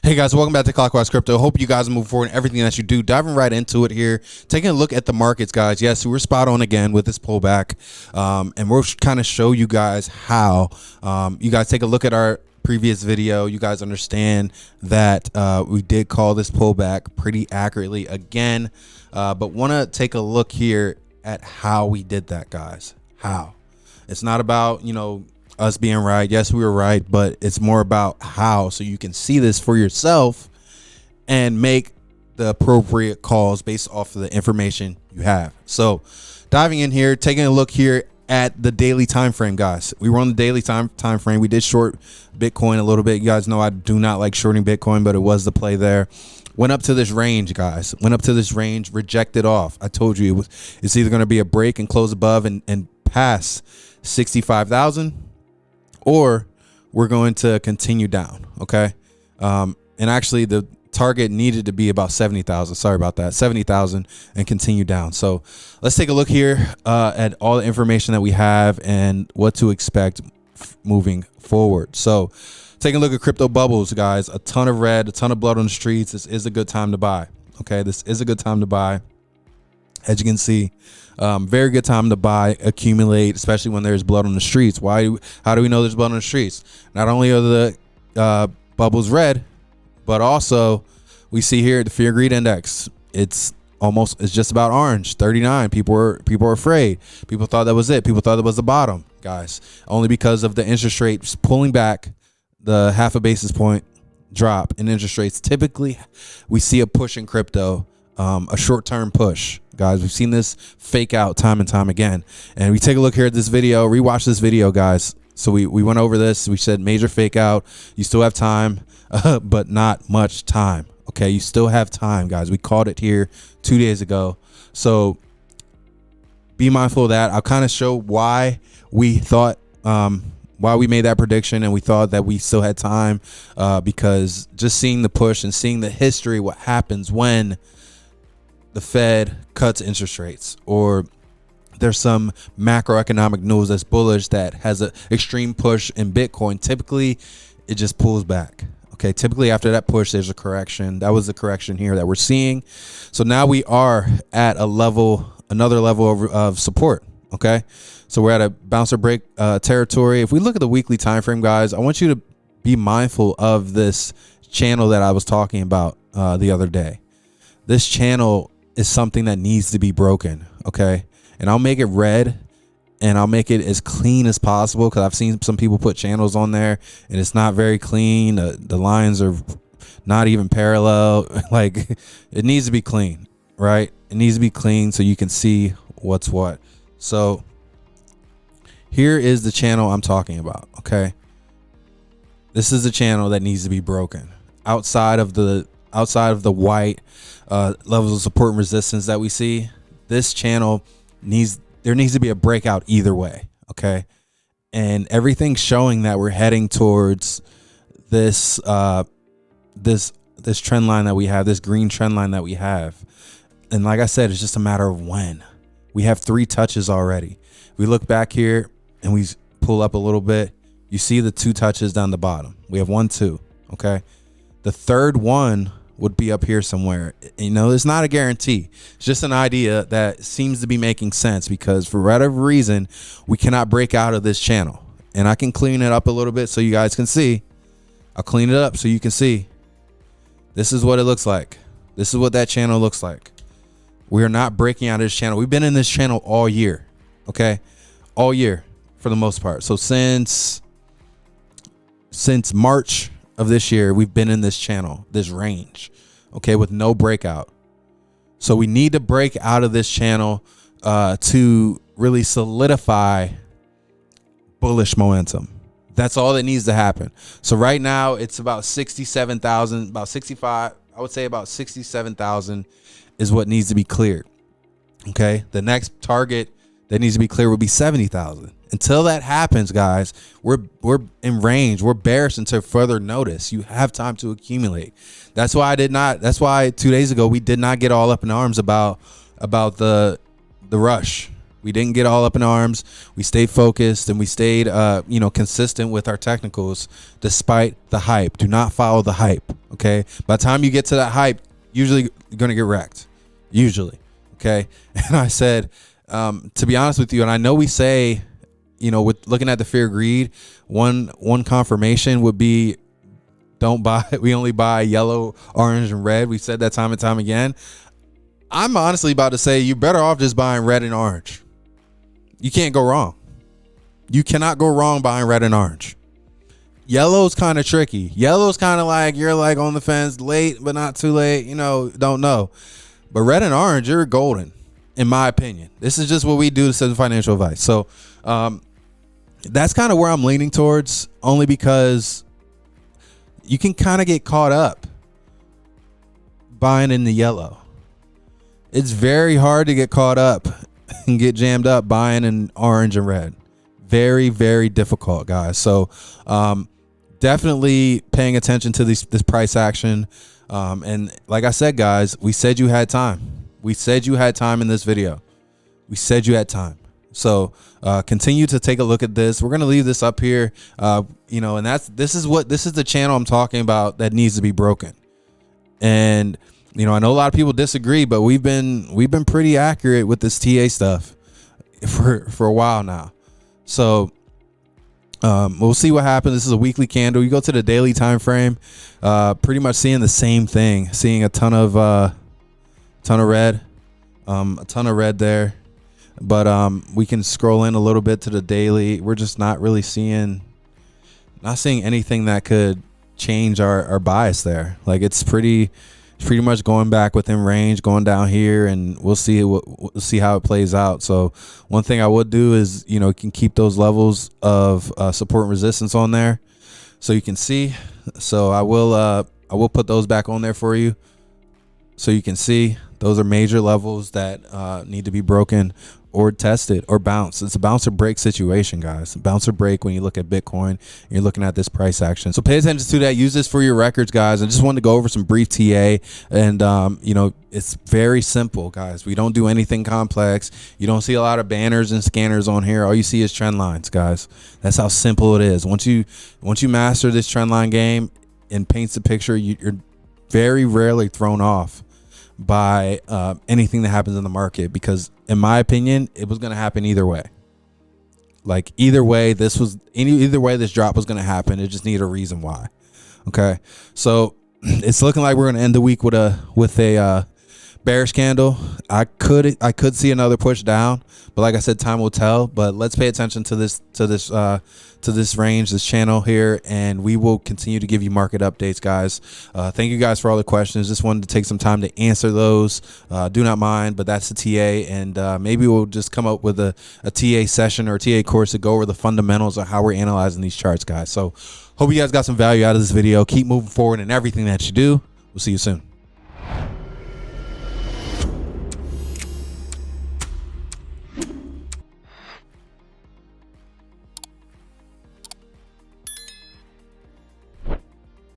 Hey guys, welcome back to CLOCKWISE Crypto. Hope you guys move forward in everything that you do. Diving right into it here, taking a look at the markets, guys. Yes, we're spot on again with this pullback, and we'll kind of show you guys how. You guys take a look at our previous video. You guys understand that we did call this pullback pretty accurately again, but want to take a look here at how we did that, guys. How. It's not about, us being right. Yes, we were right, but it's more about how, so you can see this for yourself and make the appropriate calls based off of the information you have. So diving in here, taking a look here at the daily time frame, guys. We were on the daily time frame. We did short Bitcoin a little bit. You guys know I do not like shorting Bitcoin, but it was the play there. Went up to this range, guys. Went up to this range, rejected off. I told you it's either going to be a break and close above and pass 65,000, or we're going to continue down. Okay. And actually the target needed to be about 70,000. Sorry about that. 70,000 and continue down. So let's take a look here at all the information that we have and what to expect moving forward. So taking a look at crypto bubbles, guys, a ton of red, a ton of blood on the streets. This is a good time to buy. Okay. This is a good time to buy. As you can see, very good time to buy, accumulate, especially when there's blood on the streets. How do we know there's blood on the streets? Not only are the bubbles red, but also we see here the fear greed index. It's just about orange, 39. People are afraid. People thought that was it. People thought that was the bottom, guys, only because of the interest rates pulling back, the half a basis point drop in interest rates. Typically, we see a push in crypto, a short-term push. Guys, we've seen this fake out time and time again. And we take a look here at this video, rewatch this video, guys. So we went over this. We said major fake out. You still have time, but not much time. Okay, you still have time, guys. We called it here 2 days ago. So be mindful of that. I'll kind of show why we thought, why we made that prediction, and we thought that we still had time, because just seeing the push and seeing the history, what happens when the Fed cuts interest rates, or there's some macroeconomic news that's bullish that has an extreme push in Bitcoin. Typically, it just pulls back. Okay, typically after that push, there's a correction. That was the correction here that we're seeing. So now we are at another level of support. Okay, so we're at a bouncer break territory. If we look at the weekly time frame, guys, I want you to be mindful of this channel that I was talking about the other day. This channel is something that needs to be broken. Okay. And I'll make it red and I'll make it as clean as possible, because I've seen some people put channels on there and it's not very clean. The lines are not even parallel. Like, it needs to be clean, right? It needs to be clean so you can see what's what. So here is the channel I'm talking about. Okay. This is the channel that needs to be broken outside of the white levels of support and resistance that we see. This channel there needs to be a breakout either way. Okay. And everything's showing that we're heading towards this trend line that we have, this green trend line that we have. And like I said, it's just a matter of when. We have 3 touches already. We look back here and we pull up a little bit. You see the 2 touches down the bottom. We have 1, 2. Okay. The third one would be up here somewhere. It's not a guarantee. It's just an idea that seems to be making sense, because for whatever reason, we cannot break out of this channel. And I can clean it up a little bit so you guys can see. I'll clean it up so you can see. This is what it looks like. This is what that channel looks like. We are not breaking out of this channel. We've been in this channel all year. Okay. All year for the most part. So since March of this year, we've been in this channel, this range, okay, with no breakout. So we need to break out of this channel to really solidify bullish momentum. That's all that needs to happen. So right now it's about 67,000, about 65. I would say about 67,000 is what needs to be cleared. Okay. The next target that needs to be cleared would be 70,000. Until that happens, guys, we're in range. We're bearish until further notice. You have time to accumulate. That's why 2 days ago we did not get all up in arms about the rush. We didn't get all up in arms. We stayed focused and we stayed, consistent with our technicals despite the hype. Do not follow the hype. Okay. By the time you get to that hype, usually you're going to get wrecked. Usually. Okay. And I said, to be honest with you, and I know we say, with looking at the fear of greed, one confirmation would be don't buy. We only buy yellow, orange, and red. We said that time and time again. I'm honestly about to say you're better off just buying red and orange. You can't go wrong. You cannot go wrong buying red and orange. Yellow's kind of tricky. Yellow's kind of like you're like on the fence, late but not too late. Don't know. But red and orange, you're golden, in my opinion. This is just what we do to send financial advice. So that's kind of where I'm leaning towards, only because you can kind of get caught up buying in the yellow. It's very hard to get caught up and get jammed up buying in orange and red. Very, very difficult, guys. So definitely paying attention to this price action. And like I said, guys, we said you had time. We said you had time in this video. We said you had time. So continue to take a look at this. We're going to leave this up here, and this is the channel I'm talking about that needs to be broken. And I know a lot of people disagree, but we've been pretty accurate with this TA stuff for a while now. So we'll see what happens. This is a weekly candle. You go to the daily time frame, pretty much seeing the same thing, seeing a ton of red, a ton of red there. But we can scroll in a little bit to the daily. We're just not really seeing anything that could change our bias there. Like it's pretty much going back within range, going down here, and we'll see how it plays out. So one thing I would do is, you can keep those levels of support and resistance on there so you can see. So I will put those back on there for you so you can see. Those are major levels that need to be broken or tested or bounce. It's a bounce or break situation, guys. Bounce or break when you look at Bitcoin and you're looking at this price action. So pay attention to that. Use this for your records, guys. I just wanted to go over some brief TA, and it's very simple, guys. We don't do anything complex. You don't see a lot of banners and scanners on here. All you see is trend lines, guys. That's how simple it is. Once you master this trend line game and paints the picture, you're very rarely thrown off by anything that happens in the market, because in my opinion it was going to happen either way. Like either way this drop was going to happen. It just needed a reason why. Okay, so it's looking like we're going to end the week with a bearish candle. I could see another push down, but like I said, time will tell. But let's pay attention to this range, this channel here, and we will continue to give you market updates, guys. Thank you guys for all the questions. Just wanted to take some time to answer those. Do not mind, but that's the TA, and maybe we'll just come up with a TA session or a TA course to go over the fundamentals of how we're analyzing these charts, guys. So hope you guys got some value out of this video. Keep moving forward in everything that you do. We'll see you soon.